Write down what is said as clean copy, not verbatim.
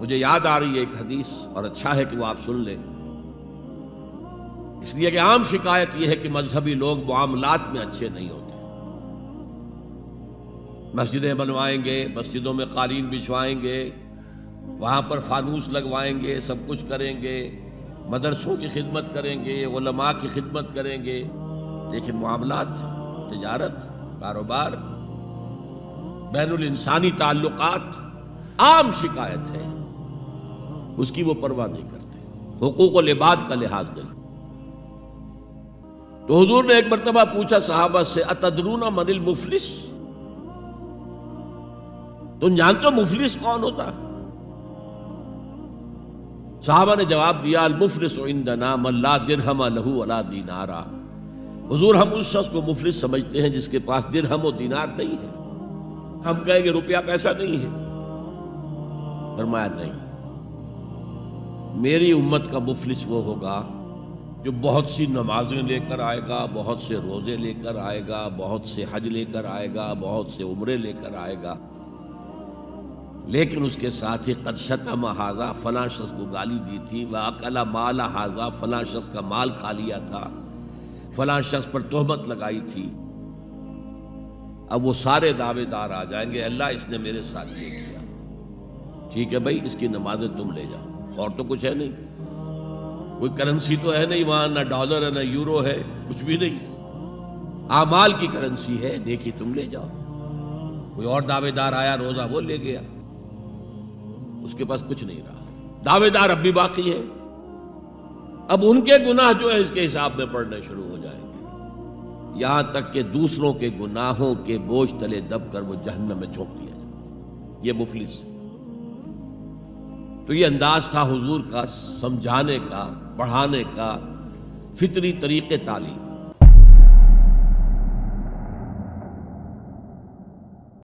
مجھے یاد آ رہی ہے ایک حدیث، اور اچھا ہے کہ وہ آپ سن لیں، اس لیے کہ عام شکایت یہ ہے کہ مذہبی لوگ معاملات میں اچھے نہیں ہوتے۔ مسجدیں بنوائیں گے، مسجدوں میں قالین بچھوائیں گے، وہاں پر فانوس لگوائیں گے، سب کچھ کریں گے، مدرسوں کی خدمت کریں گے، علماء کی خدمت کریں گے، لیکن معاملات، تجارت، کاروبار، بین الانسانی تعلقات، عام شکایت ہے، اس کی وہ پرواہ نہیں کرتے، حقوق العباد کا لحاظ نہیں۔ تو حضور نے ایک مرتبہ پوچھا صحابہ سے، اتدرون من المفلس، تم جانتے ہو مفلس کون ہوتا؟ صحابہ نے جواب دیا، المفلس عندنا من لا درہم لہ ولا دینارا، حضور ہم اس شخص کو مفلس سمجھتے ہیں جس کے پاس درہم و دینار نہیں ہے۔ ہم کہیں گے روپیہ پیسہ نہیں ہے، فرمایا نہیں، میری امت کا مفلس وہ ہوگا جو بہت سی نمازیں لے کر آئے گا، بہت سے روزے لے کر آئے گا، بہت سے حج لے کر آئے گا، بہت سے عمرے لے کر آئے گا، لیکن اس کے ساتھ ہی قد شتم ھذا، فلاں شخص کو گالی دی تھی، واکل مال ھذا، فلاں شخص کا مال کھا لیا تھا، فلاں شخص پر تہمت لگائی تھی۔ اب وہ سارے دعوے دار آ جائیں گے، اللہ اس نے میرے ساتھ یہ کیا، ٹھیک ہے بھائی اس کی نمازیں تم لے جاؤ، اور تو کچھ ہے نہیں، کوئی کرنسی تو ہے نہیں وہاں، نہ ڈالر ہے نہ یورو ہے، کچھ بھی نہیں، اعمال کی کرنسی ہے، نیکی تم لے جاؤ۔ کوئی اور دعوے دار آیا، روزہ وہ لے گیا، اس کے پاس کچھ نہیں رہا، دعوے دار اب بھی باقی ہیں، اب ان کے گناہ جو ہے اس کے حساب میں پڑنے شروع ہو جائیں گے، یہاں تک کہ دوسروں کے گناہوں کے بوجھ تلے دب کر وہ جہنم میں جھونک دیا جائے۔ یہ مفلس۔ تو یہ انداز تھا حضور کا سمجھانے کا، پڑھانے کا، فطری طریقے تعلیم۔